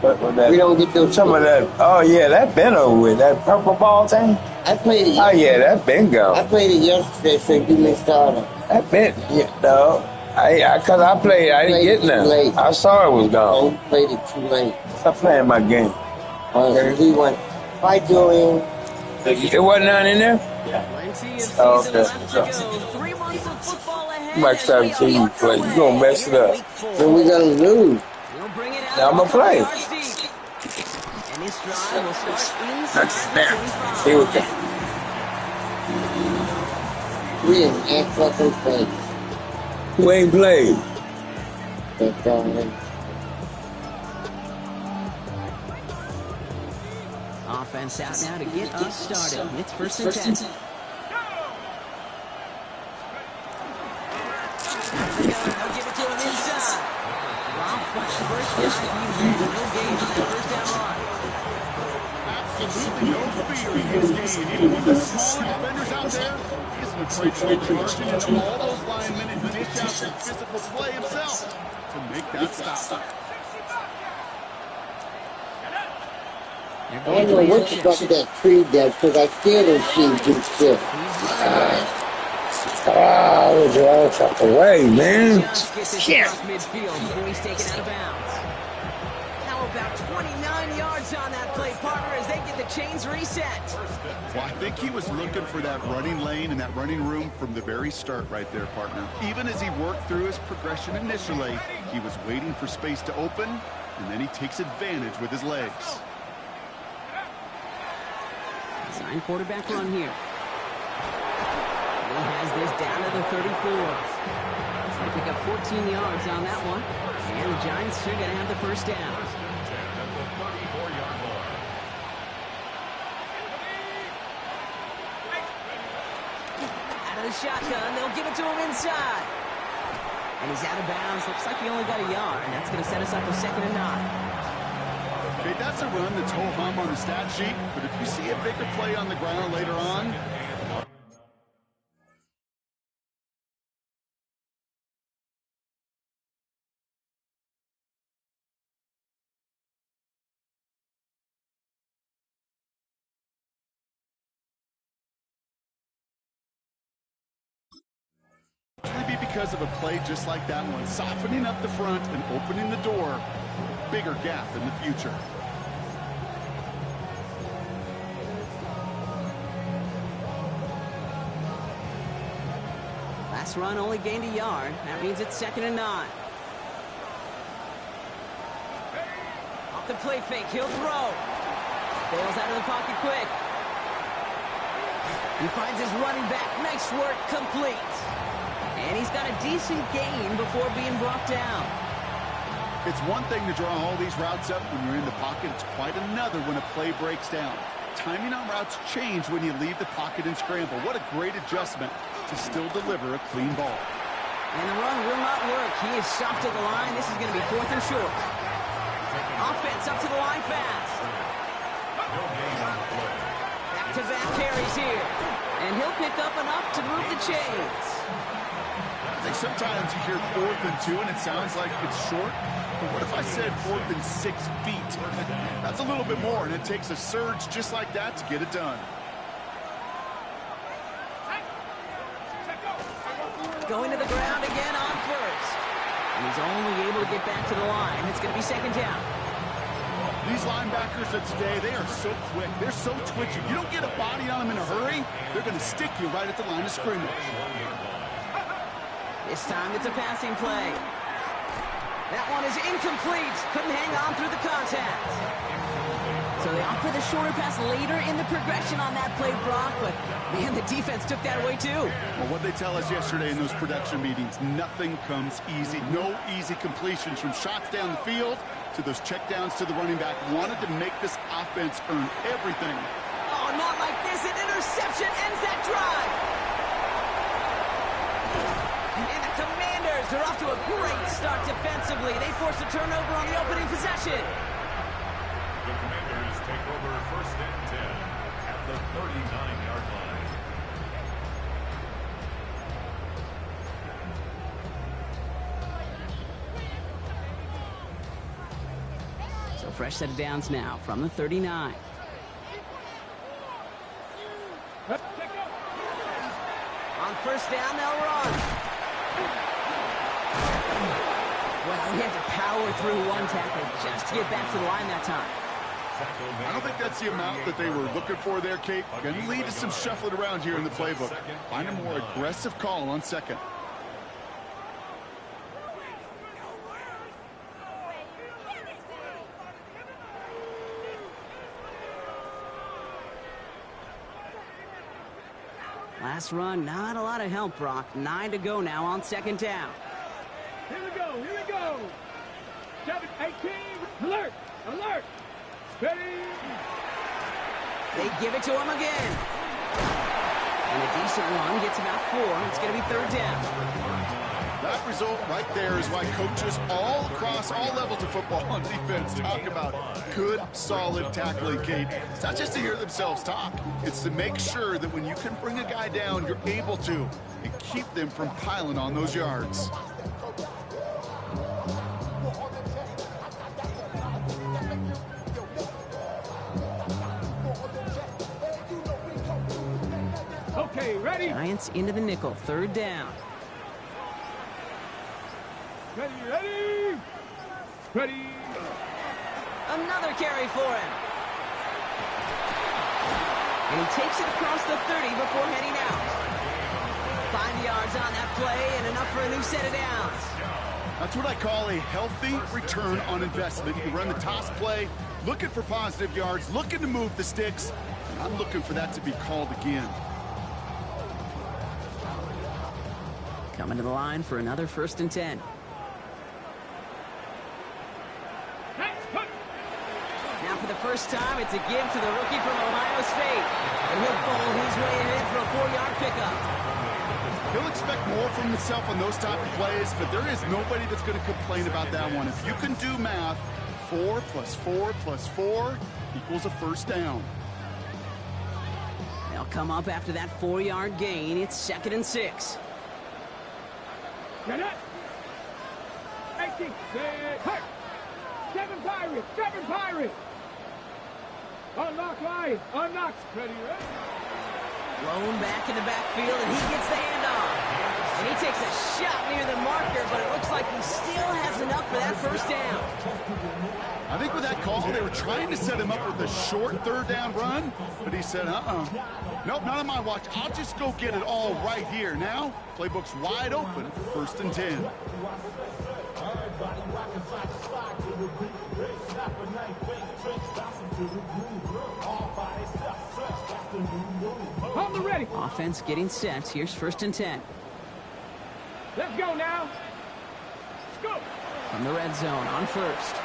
But that, We don't get those. Some of that. Oh yeah, that been over with. That purple ball thing. I played it. Oh yeah, that been gone. I played it yesterday, so you missed out on. That been no. Cause I played. I didn't get none. Late. I saw it was gone. Oh, you played it too late. Stop playing my game. He went. Hi, Julian. It wasn't none in there. Oh, okay. 3 months of football ahead. You might start to see you play. You gonna mess it up. Then we gonna lose. Now I'm gonna play. And this drive will start inside. Here we go. We ain't fucking played. Who ain't played? Offense out now to get us started. It's first and 10. They'll give it to him inside. Dropped by the first guy. He's no gain on the first down line. Absolutely no fear in his game. Even with the smaller defenders out there, he isn't afraid to make charging into all those linemen and dish out some physical play himself to make that stop. I don't know what the fuck that tree does, because I still don't see good shit. Oh, they're all fuck away, man. Shit. Midfield before he's taken out of bounds. Now about 29 yards on that play, partner, as they get the chains reset. Well, I think he was looking for that running lane and that running room from the very start right there, partner. Even as he worked through his progression initially, he was waiting for space to open, and then he takes advantage with his legs. Design quarterback run here. He has this down to the 34. He's going to pick up 14 yards on that one. And the Giants are going to have the first down. Out of the shotgun, they'll give it to him inside. And he's out of bounds. Looks like he only got a yard. And that's going to set us up with 2nd and 9. Okay, that's a run that's ho-hum on the stat sheet, but if you see a bigger play on the ground later on, be because of a play just like that one, softening up the front and opening the door for a bigger gap in the future. Last run only gained a yard. That means it's 2nd and 9. Off the play fake, he'll throw. Bails out of the pocket quick. He finds his running back. Nice work, complete. And he's got a decent gain before being brought down. It's one thing to draw all these routes up when you're in the pocket. It's quite another when a play breaks down. Timing on routes change when you leave the pocket and scramble. What a great adjustment to still deliver a clean ball. And the run will not work. He is stopped at the line. This is going to be 4th and short. Offense up to the line fast. Back-to-back carries here. And he'll pick up enough to move the chains. I think sometimes you hear 4th and 2 and it sounds like it's short. But what if I said 4th and 6 feet? That's a little bit more, and it takes a surge just like that to get it done. Going to the ground again on first. And he's only able to get back to the line. It's going to be 2nd down. These linebackers of today, they are so quick. They're so twitchy. You don't get a body on them in a hurry, they're going to stick you right at the line of scrimmage. This time it's a passing play. That one is incomplete. Couldn't hang on through the contact. So they opt for the shorter pass later in the progression on that play, Brock. But, man, the defense took that away, too. Well, what they tell us yesterday in those production meetings, nothing comes easy. No easy completions from shots down the field to those checkdowns to the running back. Wanted to make this offense earn everything. Oh, not like this. An interception ends that drive. And the Commanders are off to a great start defensively. They force a turnover on the opening possession. The Commanders take over 1st and 10 at the 39-yard line. So Fresh set of downs now from the 39. On first down, they'll run. Well, he had to power through one tackle just to get back to the line that time. I don't think that's the amount that they were looking for there, Kate. Going to lead to some shuffling around here in the playbook. Find a more aggressive call on second. Last run, not a lot of help, Brock. 9 to go now on second down. Here we go, here we go. 7, 18, alert, alert. Ready. They give it to him again. And a decent run gets about 4. It's going to be third down. That result right there is why coaches all across all levels of football on defense talk about good, solid tackling, Kate. It's not just to hear themselves talk. It's to make sure that when you can bring a guy down, you're able to, and keep them from piling on those yards. Okay, ready? Giants into the nickel, third down. Ready, ready. Ready. Another carry for him. And he takes it across the 30 before heading out. 5 yards on that play and enough for a new set of downs. That's what I call a healthy return on investment. You run the toss play, looking for positive yards, looking to move the sticks, and I'm looking for that to be called again. Coming to the line for another 1st and 10. Now for the first time, it's a give to the rookie from Ohio State. And he'll bowl his way ahead for a 4-yard pickup. He'll expect more from himself on those type of plays, but there is nobody that's going to complain about that one. If you can do math, 4 plus 4 plus 4 equals a first down. They'll come up after that 4-yard gain. It's 2nd and 6. Get it. 18, hurt. 7 Pirates, 7 Pirates. Unlock line, unlock. Ready, ready. Blown back in the backfield, and he gets the handoff. And he takes a shot near the marker, but it looks like he still has enough for that first down. I think with that call, they were trying to set him up with a short 3rd down run, but he said, nope, not on my watch. I'll just go get it all right here. Now, playbook's wide open for 1st and 10. On the ready. Offense getting set. Here's 1st and 10. Let's go now. Let's go. From the red zone on 1st.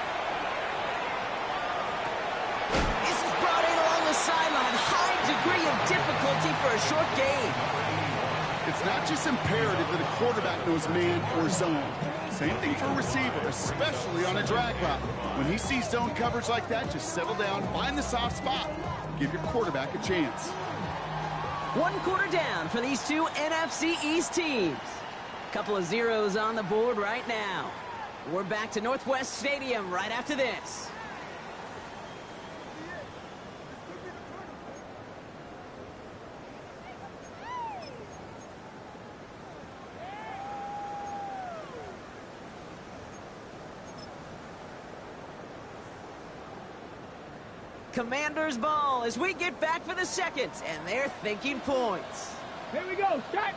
This is brought in along the sideline. High degree of difficulty for a short gain. It's not just imperative that a quarterback knows man or zone. Same thing for a receiver, especially on a drag route. When he sees zone coverage like that, just settle down, find the soft spot. Give your quarterback a chance. 1 quarter down for these two NFC East teams. Couple of zeros on the board right now. We're back to Northwest Stadium right after this. Commanders ball as we get back for the 2nd, and they're thinking points. Here we go, start.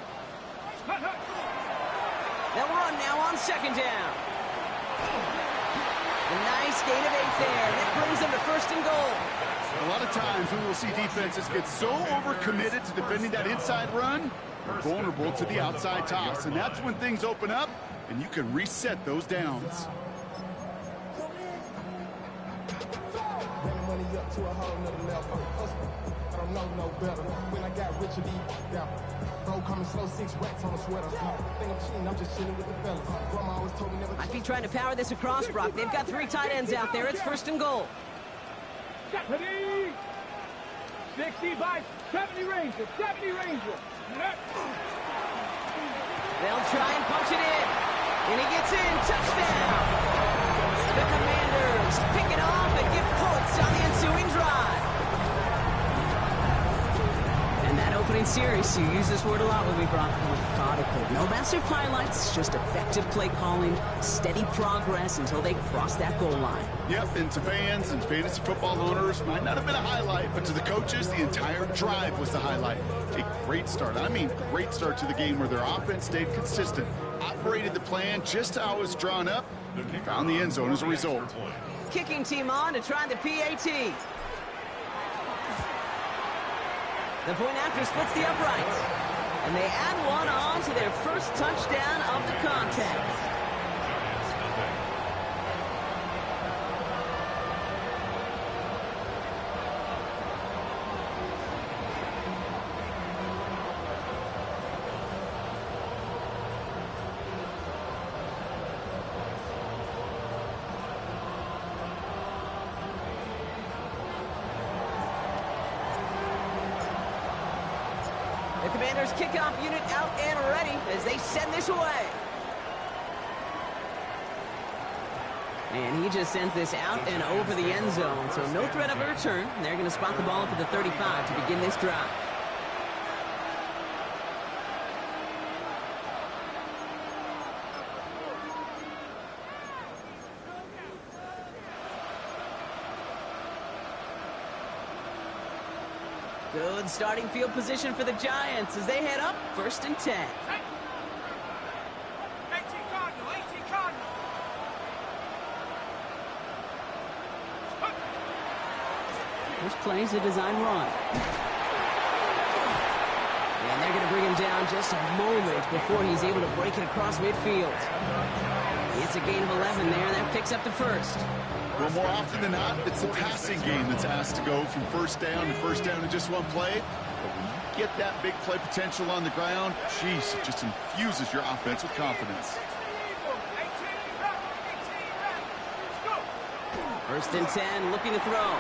They'll run now on 2nd down. A nice gain of 8 there, and that brings them to 1st and goal. A lot of times we will see defenses get so overcommitted to defending that inside run, they're vulnerable to the outside toss, and that's when things open up, and you can reset those downs. Up to a whole nother level. I don't know no better. When I got rich, bro coming slow, 6 racks on a sweater. Think I'm cheating, I'm just chilling with the fellas. Grandma always told me never. Might be trying to power this across, Brock. They've got 3 tight ends out there. It's 1st and goal. Ready. 60 by 70 Rangers, 70 Rangers. They'll try and punch it in. And he gets in. Touchdown. The Commanders pick it off and serious. You use this word a lot with me, Brock. Methodical. No massive highlights, just effective play calling, steady progress until they cross that goal line. Yep, and to fans and fantasy football owners, might not have been a highlight, but to the coaches, the entire drive was the highlight. A great start. I mean, great start to the game where their offense stayed consistent, operated the plan just how it was drawn up, and found the end zone as a result. Kicking team on to try the PAT. The point after splits the uprights. And they add one on to their first touchdown of the contest. The Commanders' kickoff unit out and ready as they send this away. And he just sends this out and over the end zone, so no threat of a return. They're going to spot the ball up at the 35 to begin this drive. Good starting field position for the Giants as they head up 1st and 10. 18 Cardinal, 18 Cardinal. First play is a design run. And they're going to bring him down just a moment before he's able to break it across midfield. It's a gain of 11 there. That picks up the first. Well, more often than not, it's the passing game that's asked to go from first down in just one play. But when you get that big play potential on the ground, geez, it just infuses your offense with confidence. 1st and 10, looking to throw.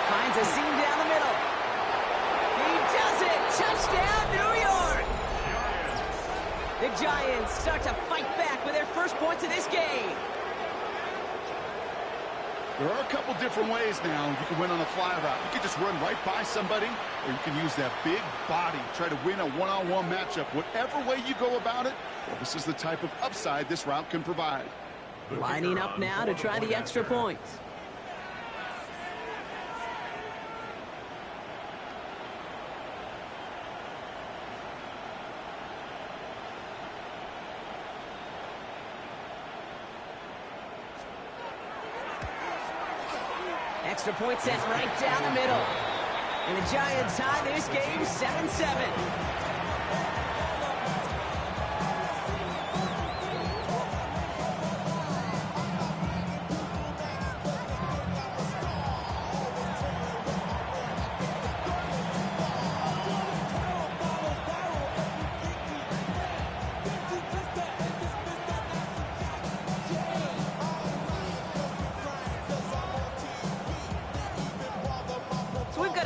Finds a seam down the middle. He does it! Touchdown, New York! The Giants start to fight back with their first points of this game. There are a couple different ways now. You can win on a fly route. You can just run right by somebody, or you can use that big body, try to win a one-on-one matchup. Whatever way you go about it, well, this is the type of upside this route can provide. Lining up now to try the extra points. Extra point sent right down the middle. And the Giants tie this game 7-7.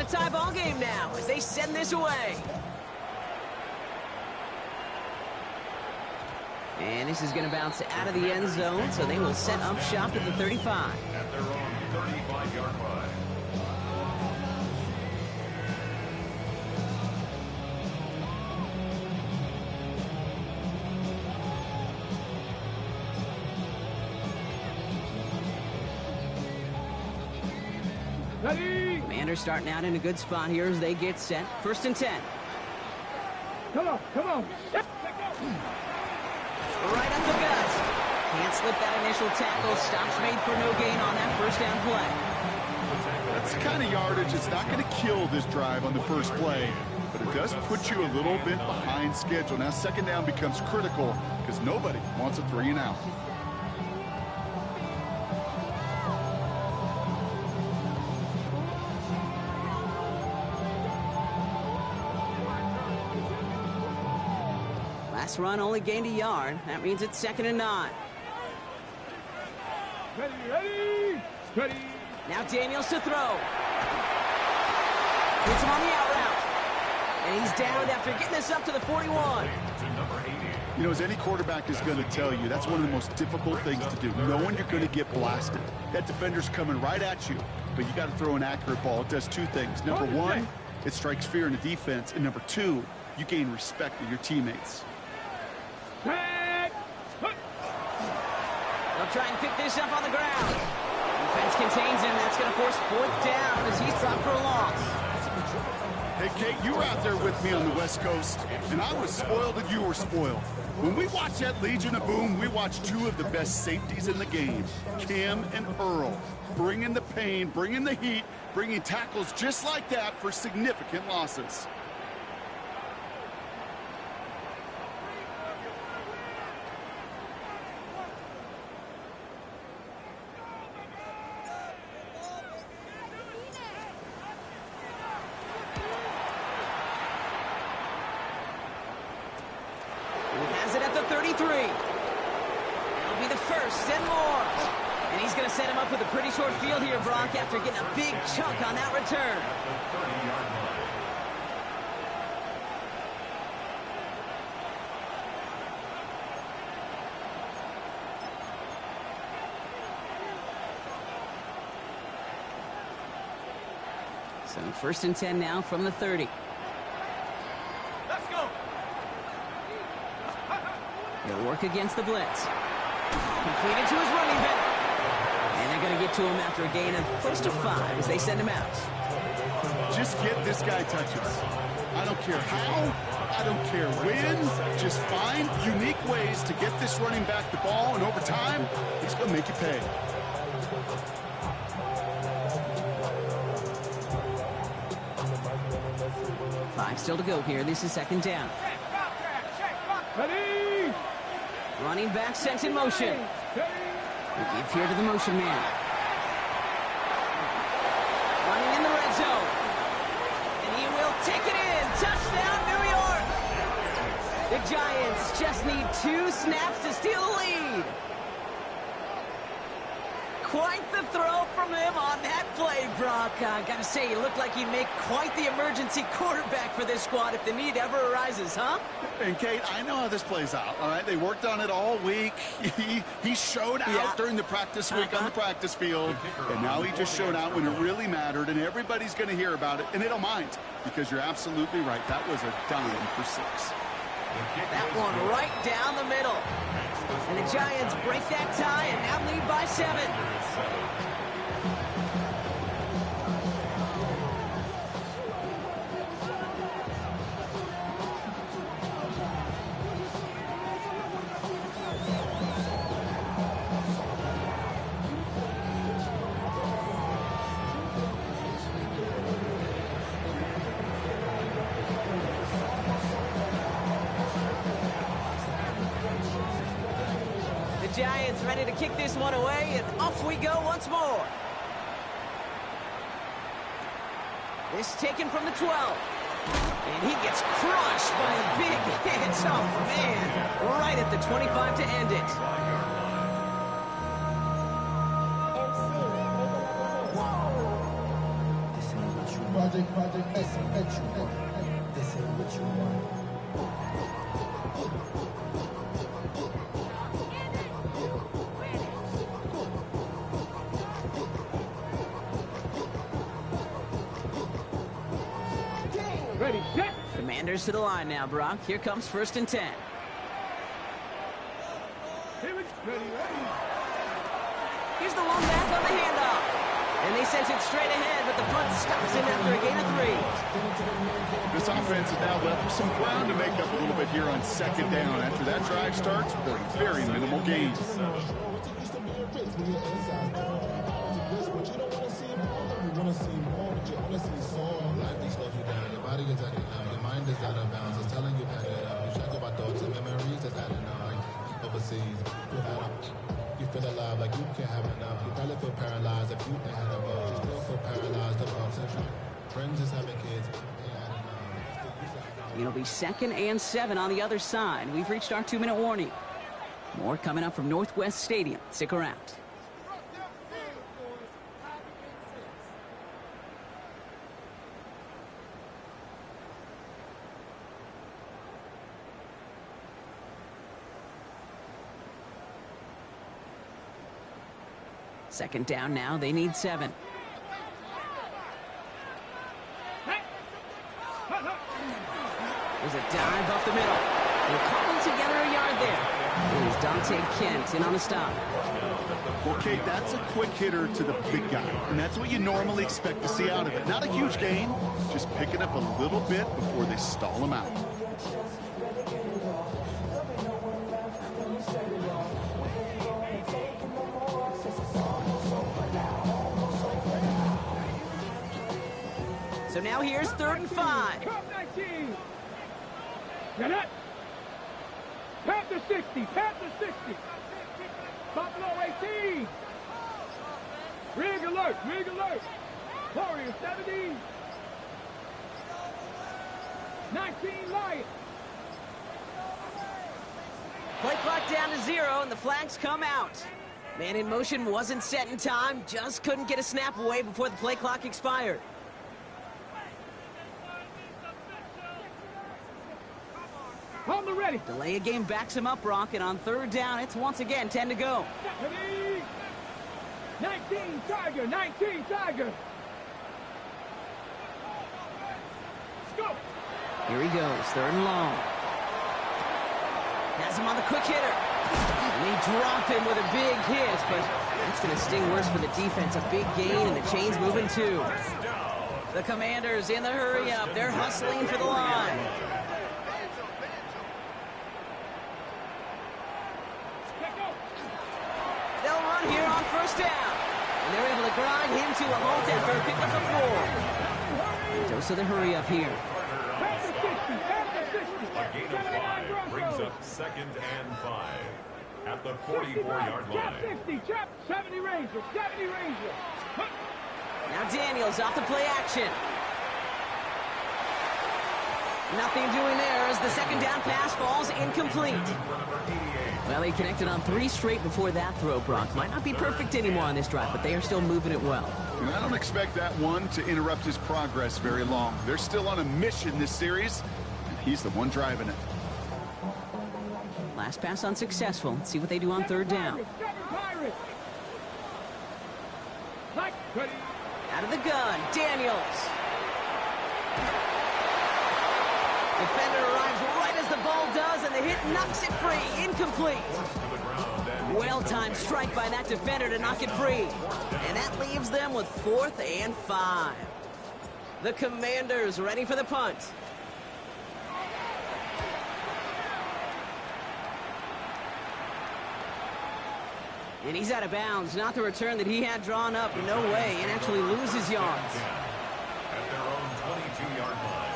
Tie ball game now as they send this away. And this is going to bounce out of the end zone, so they will set up shop at the 35. At their own 35-yard line. Ready? Commanders starting out in a good spot here as they get set. 1st and 10. Come on, come on. Right up the gut. Can't slip that initial tackle. Stops made for no gain on that first down play. That's the kind of yardage that's not going to kill this drive on the first play, but it does put you a little bit behind schedule. Now, 2nd down becomes critical because nobody wants a 3 and out. Last run only gained a yard. That means it's 2nd and 9. Ready, ready, ready. Now Daniels to throw. Puts him on the out route. And he's down after getting this up to the 41. You know, as any quarterback is going to tell you, that's one of the most difficult things to do, knowing you're going to get blasted. That defender's coming right at you, but you got to throw an accurate ball. It does 2 things. Number 1, it strikes fear in the defense. And number two, you gain respect of your teammates. Tag. They'll try and pick this up on the ground. Defense contains him. That's going to force 4th down as he's dropped for a loss. Hey, Kate, you were out there with me on the West Coast, and I was spoiled and you were spoiled. When we watch that Legion of Boom, we watch two of the best safeties in the game, Cam and Earl, bringing the pain, bringing the heat, bringing tackles just like that for significant losses. Set him up with a pretty short field here, Brock, after getting a big chunk on that return. So 1st and 10 now from the 30. Let's go. He'll work against the blitz. Completed to his running back. And they're going to get to him after a gain of close to 5 as they send him out. Just get this guy touches. I don't care how, I don't care when. Just find unique ways to get this running back the ball, and over time, he's going to make you pay. Five still to go here. This is 2nd down. Ready. Running back sent in motion. They give here to the motion man. Running in the red zone. And he will take it in. Touchdown, New York. The Giants just need 2 snaps to steal the lead. Quite the throw from him on that play, Brock. Gotta say, he looked like he'd make quite the emergency quarterback for this squad if the need ever arises, huh? And Kate, I know how this plays out, all right? They worked on it all week. He showed out during the practice week on the practice field, and now he just showed out when it really mattered, and everybody's going to hear about it, and they don't mind, because you're absolutely right. That was a dime for 6. That one right down the middle. And the Giants break that tie and now lead by 7. Giants ready to kick this one away, and off we go once more. This taken from the 12. And he gets crushed by a big hit. Oh, man. Right at the 25 to end it. Project, this ain't what you want. This ain't what you want. Ready, set. Commanders to the line now, Brock. Here comes 1st and 10. Here we go. Ready. Here's the long back on the handoff. And they sent it straight ahead, but the front stops him after a gain of 3. This offense has now left some ground to make up a little bit here on 2nd down. After that drive starts with a very minimal gain. Body is acting out, your mind is out of bounds. It's telling you pack it up. You check about thoughts and memories that's adding up. Overseas, you feel alive like you can't have enough. You probably feel paralyzed if you ain't had enough. You still feel paralyzed above century. Friends is having kids. It'll be 2nd and 7 on the other side. We've reached our 2-minute warning. More coming up from Northwest Stadium. Stick around. Second down now, they need 7. a dive up the middle. He'll cobble together a yard there. It is Dante Kent in on the stop. Well, Kate, that's a quick hitter to the big guy, and that's what you normally expect to see out of it. Not a huge gain, just picking up a little bit before they stall him out. So now here's 3rd and 5. Cup 19. Get it. Panther 60. Panther 60. Buffalo 18. Rig alert. Rig alert. Warrior 70. 19 Lions. Play clock down to 0, and the flags come out. Man in motion wasn't set in time. Just couldn't get a snap away before the play clock expired. On the ready. Delay of game backs him up, Brock, and on 3rd down, it's once again 10 to go. 19 Tiger. 19 Tiger. Let's go. Here he goes, 3rd and long. Has him on the quick hitter. And they drop him with a big hit, but that's going to sting worse for the defense. A big gain, and the chain's moving too. The Commanders in the hurry-up. They're hustling for the line. They'll run here on 1st down. And they're able to grind him to a halt after a pickup of 4. Dose of the hurry-up here. A gain of 5 brings up 2nd and 5 at the 44-yard line. 60, 70 Rangers, 70 Rangers. Now Daniels off the play action. Nothing doing there as the 2nd down pass falls incomplete. Well, he connected on 3 straight before that throw, Brock. Might not be perfect anymore on this drive, but they are still moving it well. And I don't expect that one to interrupt his progress very long. They're still on a mission this series, and he's the one driving it. Last pass unsuccessful. Let's see what they do on 3rd down. Out of the gun, Daniels. Defender arrives right as the ball does, and the hit knocks it free. Incomplete. Well-timed strike by that defender to knock it free. And that leaves them with 4th and 5. The Commanders ready for the punt. And he's out of bounds. Not the return that he had drawn up. No way. And actually loses yards. At their own 22-yard line.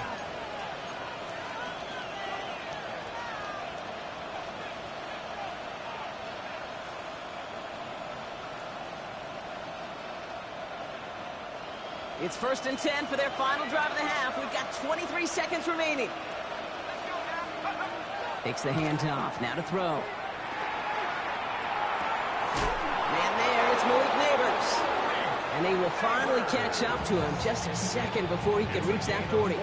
It's 1st and 10 for their final drive of the half. We've got 23 seconds remaining. Takes the handoff. Now to throw. Man there, it's Malik Neighbors. And they will finally catch up to him just a second before he could reach that 40.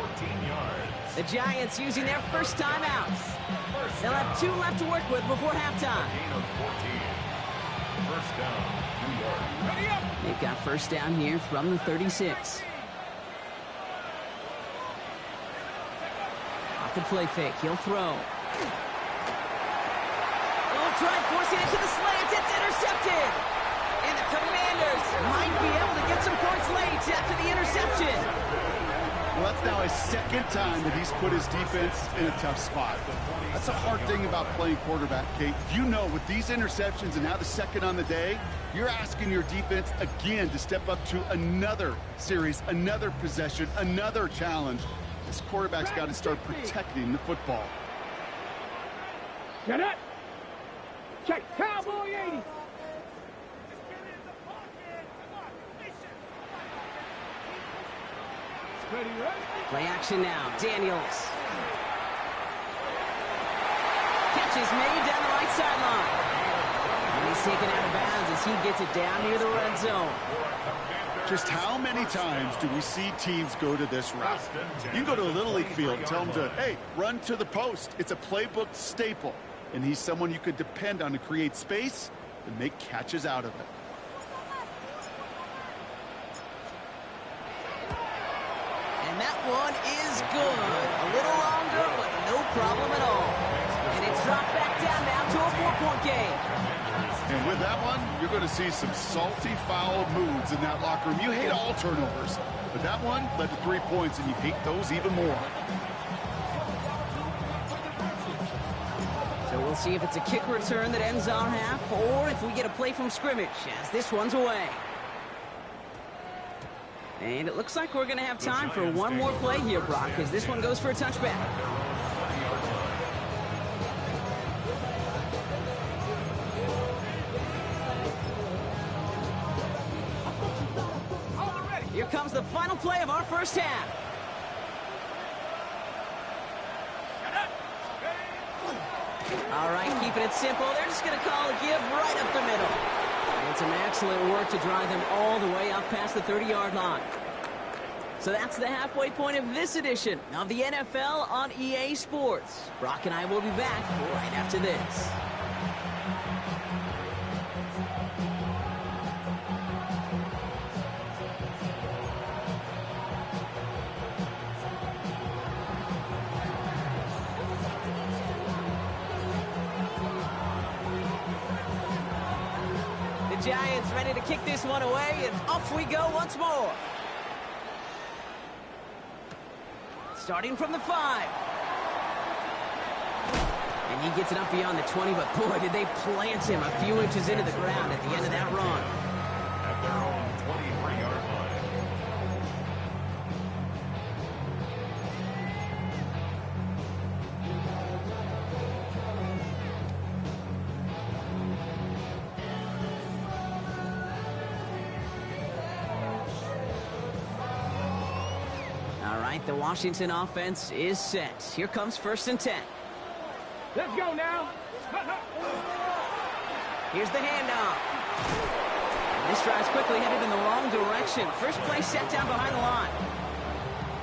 The Giants using their first timeout. They'll have 2 left to work with before halftime. First down, New York. They've got 1st down here from the 36. Off the play fake, he'll throw. Oh, try forcing it to the slant, it's intercepted! And the Commanders might be able to get some points late after the interception. Well, that's now his 2nd time that he's put his defense in a tough spot. That's a hard thing about playing quarterback, Kate. You know, with these interceptions and now the 2nd on the day, you're asking your defense again to step up to another series, another possession, another challenge. This quarterback's got to start protecting the football. Get it. Check Cowboy 80. Ready, ready? Play action now, Daniels. Catch is made down the right sideline. And he's taken out of bounds as he gets it down near the red zone. Just how many times do we see teams go to this route? You can go to a Little League field and tell them to, hey, run to the post. It's a playbook staple. And he's someone you could depend on to create space and make catches out of it. And that one is good. A little longer, but no problem at all. And it's dropped back down now to a 4-point game. And with that one, you're going to see some salty, foul moods in that locker room. You hate all turnovers, but that one led to 3 points, and you hate those even more. So we'll see if it's a kick return that ends our half, or if we get a play from scrimmage, as this one's away. And it looks like we're going to have time for one more play here, Brock, as this one goes for a touchback. Here comes the final play of our first half. All right, keeping it simple. They're just going to call a give right up the middle. And some excellent work to drive them all the way up past the 30-yard line. So that's the halfway point of this edition of the NFL on EA Sports. Brock and I will be back right after this. Giants ready to kick this one away, and off we go once more. Starting from the 5. And he gets it up beyond the 20, but boy, did they plant him a few inches into the ground at the end of that run. At their own 23-yard line. The Washington offense is set. Here comes 1st and 10. Let's go now. Here's the handoff. This drive's quickly headed in the wrong direction. First play set down behind the line.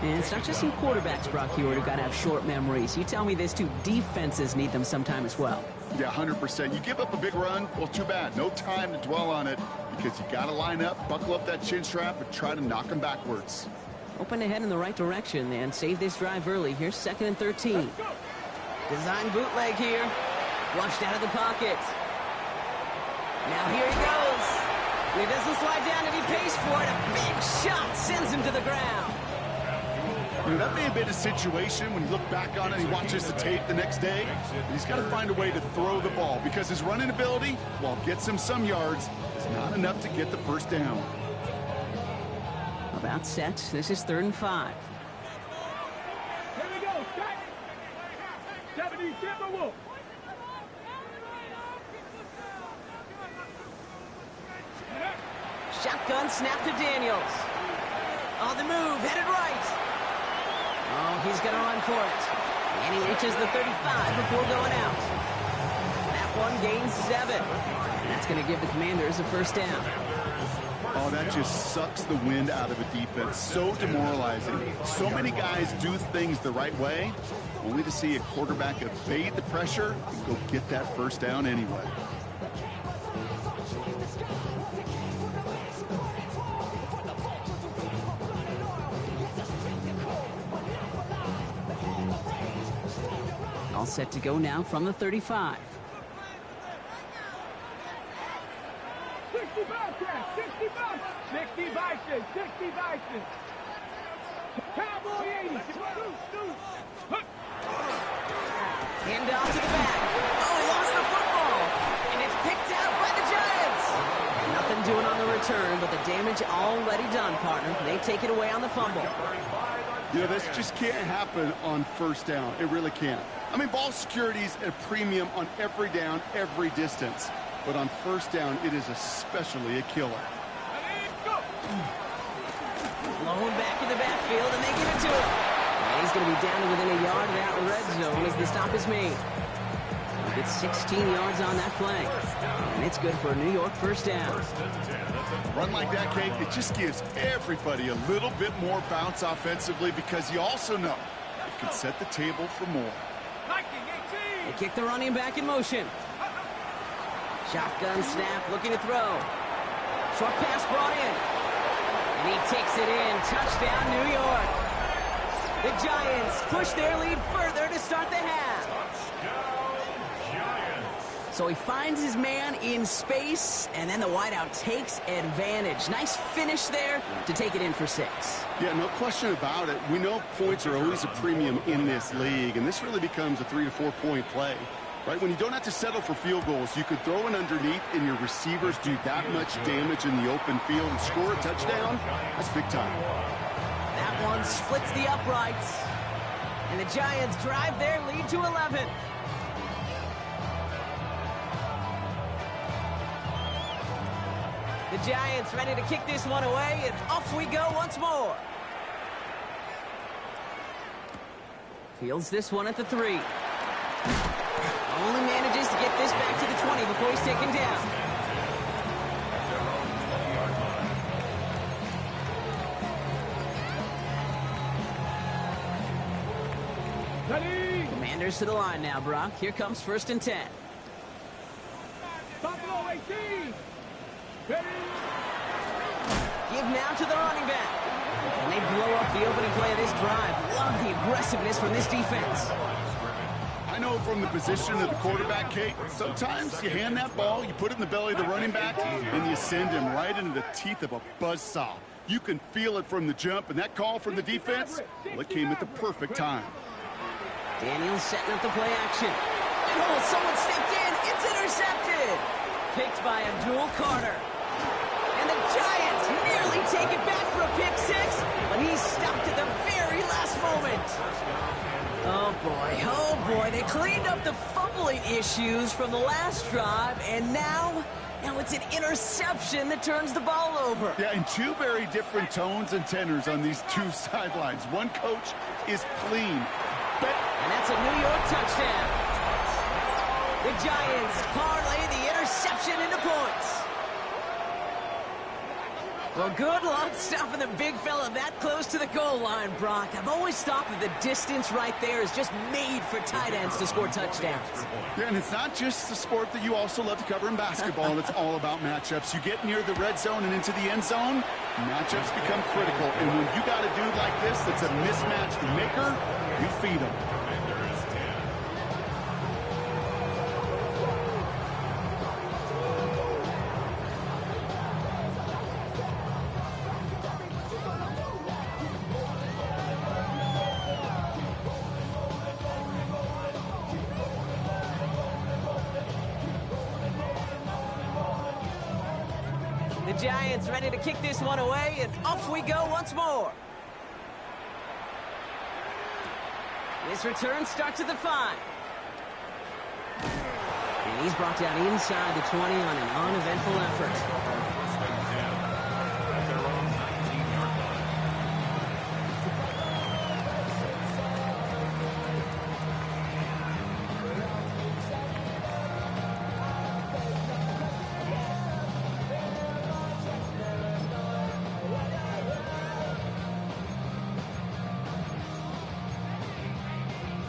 And it's not just you quarterbacks, Brock Hewitt, who got to have short memories. You tell me this too, defenses need them sometime as well. Yeah, 100%. You give up a big run, well, too bad. No time to dwell on it because you got to line up, buckle up that chin strap, and try to knock them backwards. Open ahead in the right direction and save this drive early. Here's 2nd and 13. Design bootleg here. Flushed out of the pocket. Now here he goes. He doesn't slide down and he pays for it. A big shot sends him to the ground. That may have been a situation when you look back on it and he watches the tape the next day. He's got to find a way to throw the ball because his running ability, while it gets him some yards, is not enough to get the first down. About set. This is 3rd and 5. Here we go. 70 Timberwolves. Shotgun snap to Daniels. On the move, headed right. Oh, he's going to run for it. And he reaches the 35 before going out. That one gains 7. And that's going to give the Commanders a first down. Oh, that just sucks the wind out of a defense. So demoralizing. So many guys do things the right way, only to see a quarterback evade the pressure and go get that first down anyway. All set to go now from the 35. 60 Vices. Cowboy 80. Hand off to the back. Oh, he lost the football. And it's picked out by the Giants. Nothing doing on the return, but the damage already done, partner. They take it away on the fumble. You know, this just can't happen on first down. It really can't. I mean, ball security's at a premium on every down, every distance. But on first down, it is especially a killer. Blown back in the backfield, and they give it to him. And he's going to be down to within a yard of that red zone as the stop is made. He gets 16 yards on that play. And it's good for a New York first down. Run like that, Kate, it just gives everybody a little bit more bounce offensively because you also know it can set the table for more. They kick the running back in motion. Shotgun snap, looking to throw. Short pass brought in. And he takes it in. Touchdown, New York. The Giants push their lead further to start the half. So he finds his man in space, and then the wideout takes advantage. Nice finish there to take it in for 6. Yeah, no question about it. We know points are always a premium in this league, and this really becomes a 3 to 4 point play. Right, when you don't have to settle for field goals, you could throw it underneath and your receivers do that much damage in the open field and score a touchdown. That's big time. That one splits the uprights. And the Giants drive their lead to 11. The Giants ready to kick this one away, and off we go once more. Fields this one at the 3. Only manages to get this back to the 20 before he's taken down. Ready? Commanders to the line now, Brock. Here comes 1st and 10. Buffalo 18. Ready? Give now to the running back. And they blow up the opening play of this drive. Love the aggressiveness from this defense. I know from the position of the quarterback, Kate, sometimes you hand that ball, you put it in the belly of the running back, and you send him right into the teeth of a buzzsaw. You can feel it from the jump, and that call from the defense, well, it came at the perfect time. Daniels setting up the play action. And oh, someone stepped in. It's intercepted. Picked by Abdul Carter. And the Giants nearly take it back for a pick 6, but he's stopped at the very last moment. Oh boy, they cleaned up the fumbling issues from the last drive, and now it's an interception that turns the ball over. Yeah, and 2 very different tones and tenors on these 2 sidelines. One coach is clean. And that's a New York touchdown. The Giants parlay the interception into points. Well, good luck stopping the big fella that close to the goal line, Brock. I've always thought that the distance right there is just made for tight ends to score touchdowns. Yeah, and it's not just the sport that you also love to cover in basketball. It's all about matchups. You get near the red zone and into the end zone, matchups become critical. And when you got a dude like this that's a mismatch maker, you feed him. The Giants ready to kick this one away, and off we go once more. This return starts at the 5. And he's brought down inside the 20 on an uneventful effort.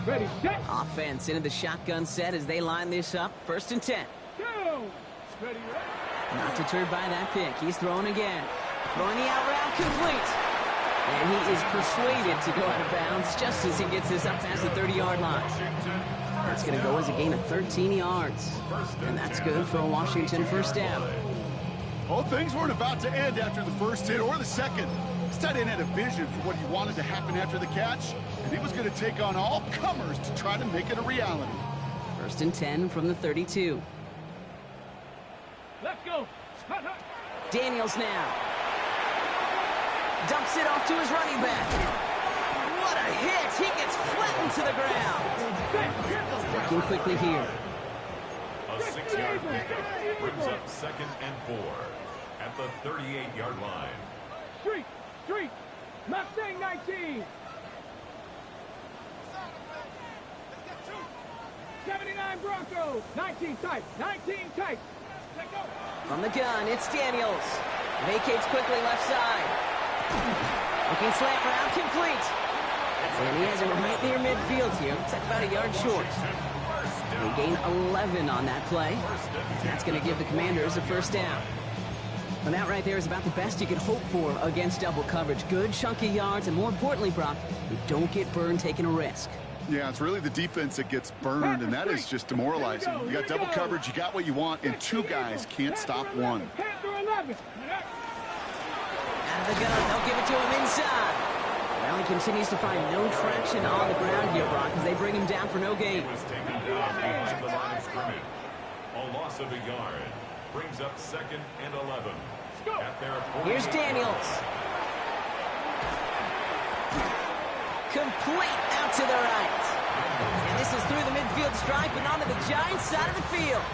Ready, set. Offense into the shotgun set as they line this up. 1st and 10. Go. Ready, Not deterred by that pick. He's throwing again. Throwing the out route complete. And he is persuaded to go out of bounds just as he gets this up past the 30-yard line. That's going to go as a gain of 13 yards. And that's good for a Washington 1st down. Well, things weren't about to end after the first hit or the second. This tight end had a vision for what he wanted to happen after the catch, and he was going to take on all comers to try to make it a reality. 1st and 10 from the 32. let's go. Hut, hut. Daniels now. Dumps it off to his running back. What a hit! He gets flattened to the ground. Working quickly here. A 6-yard pickup brings up 2nd and 4 at the 38-yard line. Street, Mustang 19. 79 Broncos, 19 tight. Let go. From the gun, it's Daniels. Vacates quickly left side. Looking slant route complete. And he has it right near midfield here. It's about a yard short. They gain 11 on that play. And that's going to give the Commanders a 1st down. And that right there is about the best you could hope for against double coverage. Good chunky yards, and more importantly, Brock, you don't get burned taking a risk. Yeah, it's really the defense that gets burned, and that is just demoralizing. You got double coverage, you got what you want, and two guys can't stop one. Out of the gun, they'll give it to him inside. Well, he continues to find no traction on the ground here, Brock, as they bring him down for no gain. He was taken down behind the line of scrimmage. A loss of a yard brings up 2nd and 11. At their Here's Daniels. Complete out to the right. And this is through the midfield stripe and onto the Giants side of the field.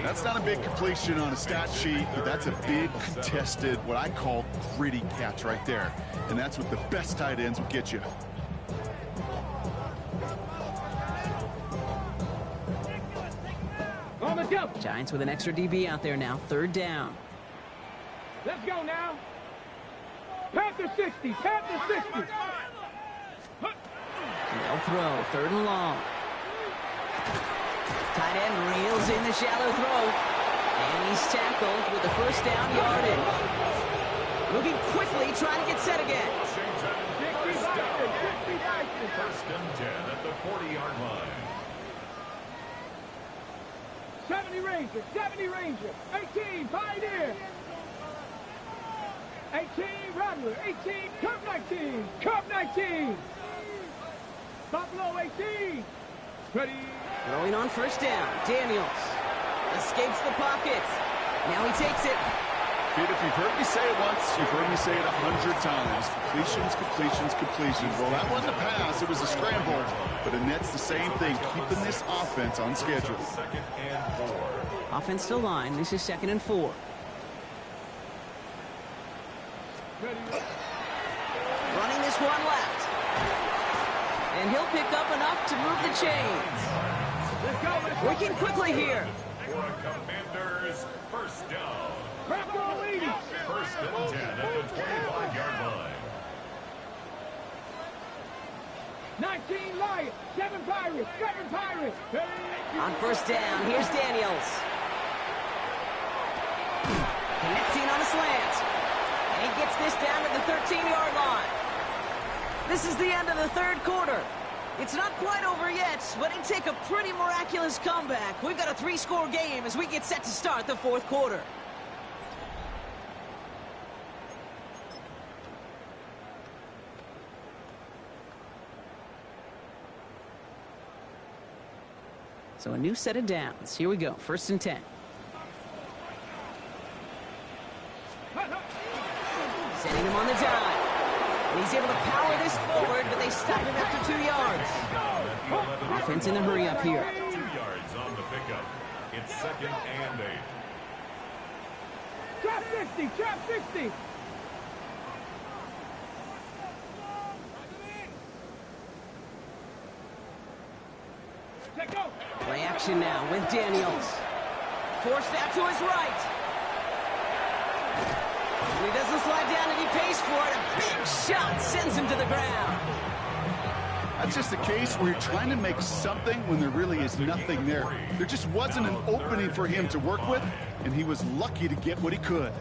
That's not a big completion on a stat sheet, but that's a big contested, what I call gritty catch right there. And that's what the best tight ends will get you. On the jump. Giants with an extra DB out there now. 3rd down. Let's go now. Panther 60. Panther 60. They'll throw. 3rd and long. Tight end reels in the shallow throw. And he's tackled with the 1st down yardage. Moving quickly, trying to get set again. Washington, 1st and 10 at the 40-yard line. 70 Ranger. 70 Ranger. 18 Pioneer. 18 Rattler. 18 Cub 19. Cub 19. Buffalo 18. Ready. Throwing on 1st down. Daniels escapes the pocket. Now he takes it. Kid, if you've heard me say it once, you've heard me say it 100 times. Completions, completions, completions. Well, that wasn't a pass. It was a scramble. But Annette's the same thing, keeping this offense on schedule. 2nd and 4. Offensive line. This is 2nd and 4. Running this one left. And he'll pick up enough to move the chains. Working quickly here. For a Commanders 1st down. 1st and 10 at the 25-yard line. 19 Lions. 7 Pirates. 7 Pirates. On 1st down, here's Daniels. Connecting on a slant. And he gets this down to the 13-yard line. This is the end of the 3rd quarter. It's not quite over yet, but it'd take a pretty miraculous comeback. We've got a 3-score game as we get set to start the 4th quarter. So a new set of downs. Here we go. 1st and 10. Sending him on the dive. And he's able to power this forward, but they stop him after 2 yards. Offense in a hurry up here. 2 yards on the pickup. It's 2nd and 8. Trap 60. Trap 60. Play action now with Daniels. Forced out to his right. And he doesn't slide down and he pays for it. A big shot sends him to the ground. That's just a case where you're trying to make something when there really is nothing there. There just wasn't an opening for him to work with, and he was lucky to get what he could.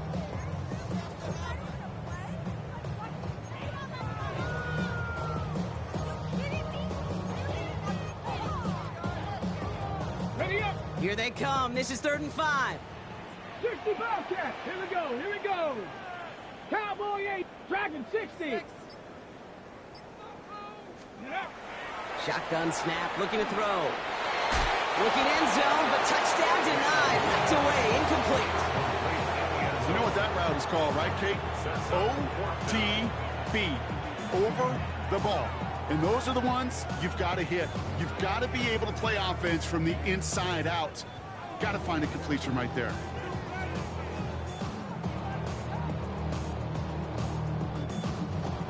Here they come. This is 3rd and 5. 60 Bobcats. Here we go. Here we go. Cowboy 8. Dragon 60. Shotgun snap. Looking to throw. Looking end zone, but touchdown denied. Knocked away. Incomplete. You know what that route is called, right, Kate? OTB. Over the ball. And those are the ones you've got to hit. You've got to be able to play offense from the inside out. Got to find a completion right there.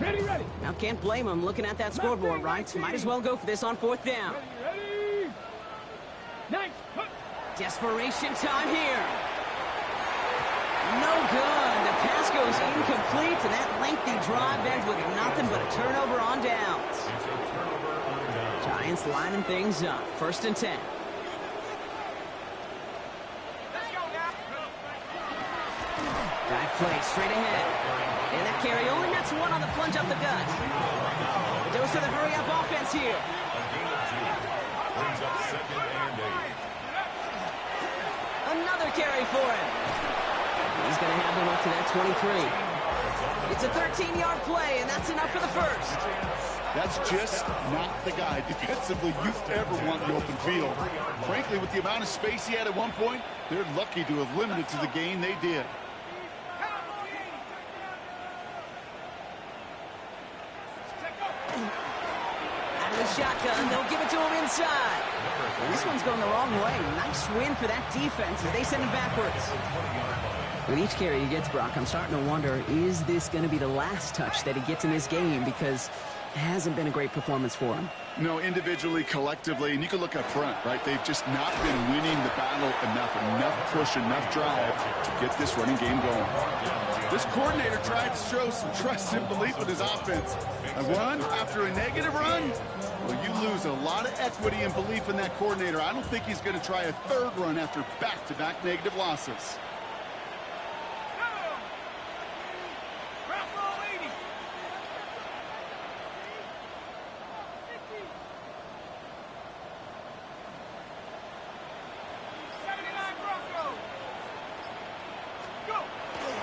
Ready, ready. Now can't blame him looking at that scoreboard, right? Might as well go for this on 4th down. Ready. Nice. Desperation time here. No good. The pass goes incomplete, and that lengthy drive ends with nothing but a turnover on downs. It's a turnover on downs. Giants lining things up. 1st and 10. Dive play straight ahead. And that carry only nets one on the plunge up the gut. The dose of the hurry-up offense here. A gain of 2. Brings up 2nd and 8. Another carry for him. He's going to have them up to that 23. It's a 13-yard play, and that's enough for the first. That's just not the guy defensively you ever want in the open field. Frankly, with the amount of space he had at one point, they're lucky to have limited to the gain they did. Out of the shotgun, they'll give it to him inside. And this one's going the wrong way. Nice win for that defense as they send him backwards. With each carry he gets, Brock, I'm starting to wonder, is this going to be the last touch that he gets in this game? Because it hasn't been a great performance for him. No, individually, collectively, and you can look up front, right? They've just not been winning the battle enough push, enough drive to get this running game going. This coordinator tried to show some trust and belief in his offense. A run after a negative run? Well, you lose a lot of equity and belief in that coordinator. I don't think he's going to try a third run after back-to-back negative losses.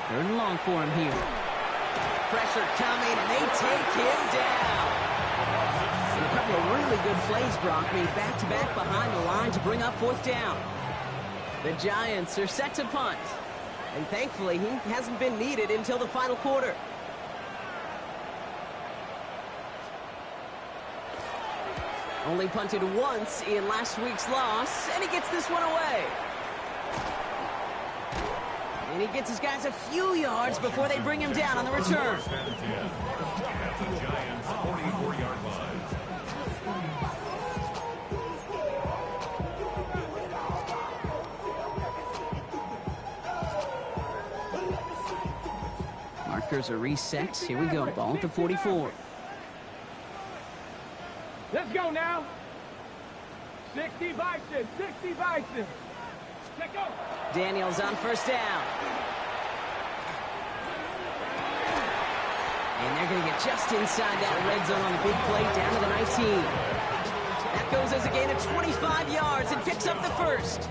Third and long for him here. Pressure coming, and they take him down. And a couple of really good plays, Brock, made back-to-back behind the line to bring up 4th down. The Giants are set to punt. And thankfully, he hasn't been needed until the final quarter. Only punted once in last week's loss, and he gets this one away. And he gets his guys a few yards before they bring him down on the return. At the Giants' 44-yard line. Markers are reset. Here we go. Ball at the 44. Let's go now. 60 Bison, 60 Bison. Let's go. Daniels on 1st down. And they're going to get just inside that red zone on the big play down to the 19. That goes as a gain of 25 yards and picks up the first.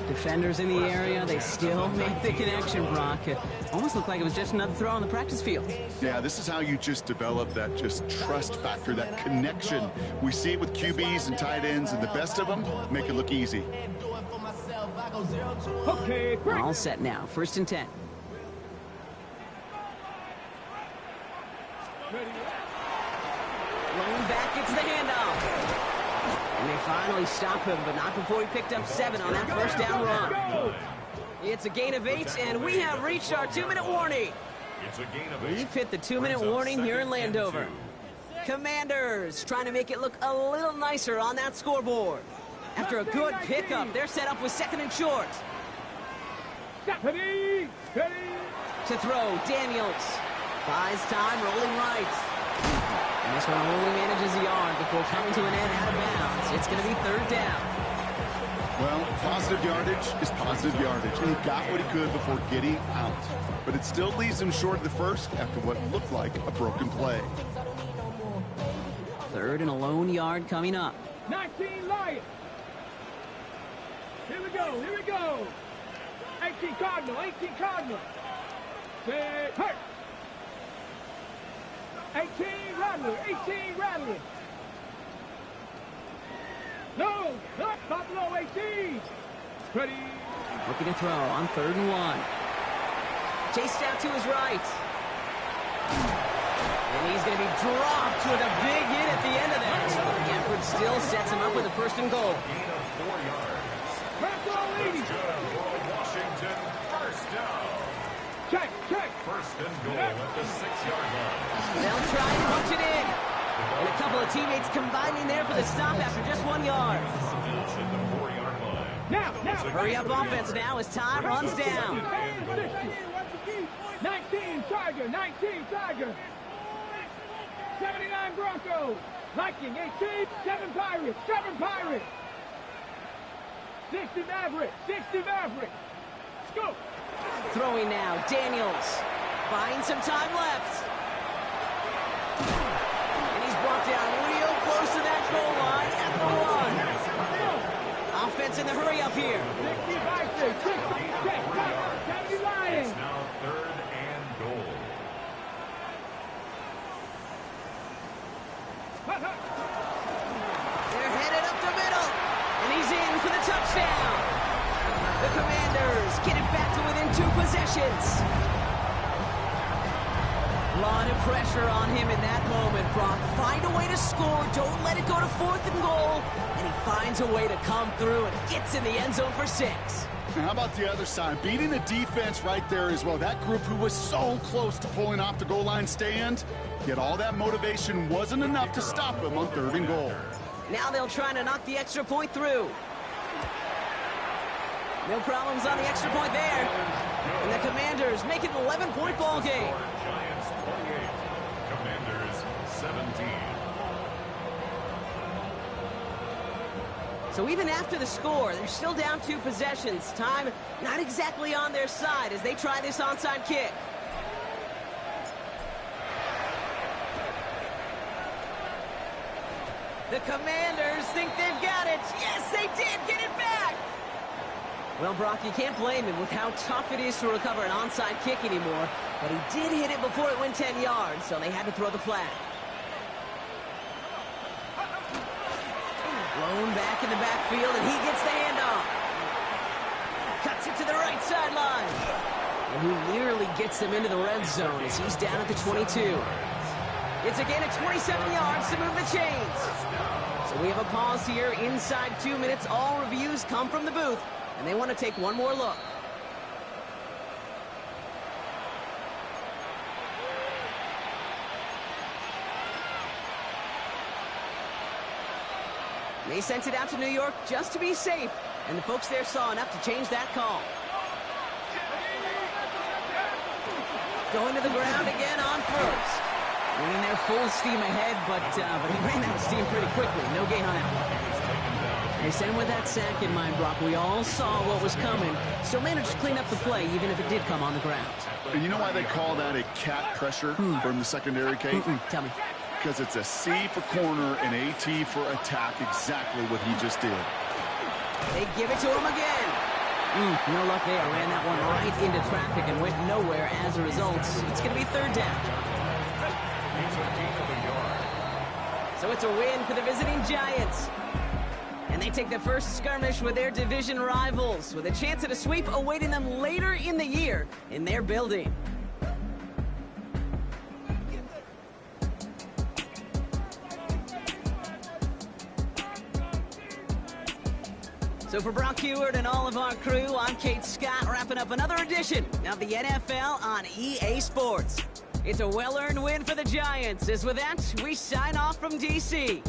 Defenders in the area, they still make the connection, Brock. It almost looked like it was just another throw on the practice field. Yeah, this is how you just develop that just trust factor, that connection. We see it with QBs and tight ends, and the best of them make it look easy. Okay, break. All set now. 1st and 10. Lone back gets the handoff. And they finally stop him, but not before he picked up 7 on that 1st down run. It's a gain of 8, and we have reached our 2-minute warning. It's a gain of 8. We've hit the 2-minute warning here in Landover. Commanders trying to make it look a little nicer on that scoreboard. After a good pickup, they're set up with 2nd and short. Ready, ready. To throw, Daniels. Buys time, rolling right. And this one only manages a yard before coming to an end out of bounds. It's going to be 3rd down. Well, positive yardage is positive yardage. He got what he could before getting out. But it still leaves him short of the first after what looked like a broken play. 3rd and a lone yard coming up. 19 Lions. Here we go, here we go. 18 Cardinal, 18 Cardinal. Set, hurt. 18 Rattler, 18 Rattler. No, not Buffalo 18. Ready. Looking to throw on 3rd and 1. Chased out to his right. And he's going to be dropped with a big hit at the end of that. But the effort still sets him up with a 1st and goal. Gain of 4 yards. Buffalo 80. Good for Washington. 1st down. Check, check. 1st and goal at the 6-yard line. They'll try and punch it in. And a couple of teammates combining there for the stop after just 1 yard. At the 4-yard line. Now. Hurry up offense now as time runs down. 19 Tiger, 19 Tiger. 79 Broncos. Viking 18, 7 Pirates, 7 Pirates. 60 Mavericks, 60 Mavericks. Let's go. Throwing now, Daniels. Buying some time left. And he's brought down real close to that goal line at the one. Offense in the hurry up here. It's now 3rd and goal. They're headed up the middle. And he's in for the touchdown. The Commanders get it back to within 2 possessions. A lot of pressure on him in that moment, Brock. Find a way to score. Don't let it go to 4th and goal. And he finds a way to come through and gets in the end zone for 6. Now, how about the other side? Beating the defense right there as well. That group who was so close to pulling off the goal line stand, yet all that motivation wasn't enough to stop him on 3rd and goal. Now they'll try to knock the extra point through. No problems on the extra point there. And the Commanders make it an 11-point ball game. Giants 28, Commanders 17. So even after the score, they're still down 2 possessions. Time not exactly on their side as they try this onside kick. The Commanders think they've got it. Yes, they did get it back. Well, Brock, you can't blame him with how tough it is to recover an onside kick anymore. But he did hit it before it went 10 yards, so they had to throw the flag. Blown back in the backfield, and he gets the handoff. Cuts it to the right sideline. And he nearly gets them into the red zone as he's down at the 22. It's a gain of 27 yards to move the chains. So we have a pause here inside 2 minutes. All reviews come from the booth, and they want to take one more look. They sent it out to New York just to be safe, and the folks there saw enough to change that call. Going to the ground again on first. Winning there full steam ahead, but he ran out of steam pretty quickly. No gain on that one. They sent him with that sack in mind, Brock. We all saw what was coming, so managed to clean up the play, even if it did come on the ground. And you know why they call that a cat pressure from the secondary, Kate? Tell me. Because it's a C for corner and a T for attack, exactly what he just did. They give it to him again. No luck there. Ran that one right into traffic and went nowhere as a result. It's going to be 3rd down. So it's a win for the visiting Giants. And they take the first skirmish with their division rivals, with a chance at a sweep awaiting them later in the year in their building. So for Brock Heward and all of our crew, I'm Kate Scott, wrapping up another edition of the NFL on EA Sports. It's a well-earned win for the Giants, as with that, we sign off from D.C.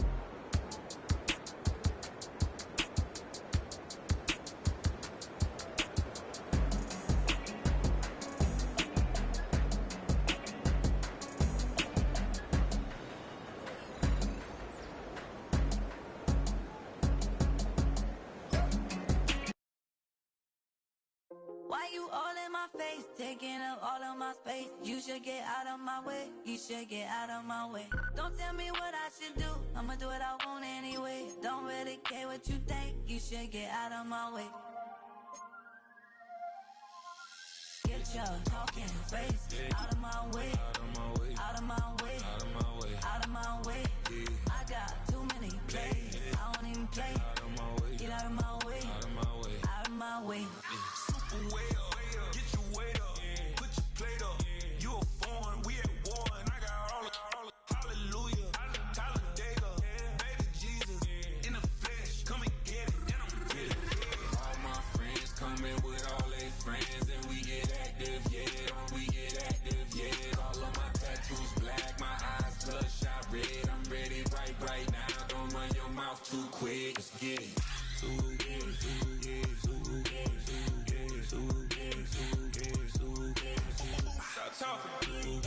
Why you all in my face, taking up all of my space? You should get out of my way, you should get out of my way. Don't tell me what I should do, I'ma do what I want anyway. Don't really care what you think, you should get out of my way. Get your talking face out of my way, out of my way, out of my way, out of my way, out of my way. I got too many plays, I don't even play. Get out of my way, out of my way, out of my way. Way up, get your weight up, put your plate up. You a foreign, we at war, and I got all hallelujah, Talladega, baby Jesus, in the flesh, come and get it, and I'm with it. All my friends coming with all their friends, and we get active, yeah, we get active, yeah. All of my tattoos black, my eyes bloodshot red. I'm ready right now, don't run your mouth too quick, let's get it. Stop talking.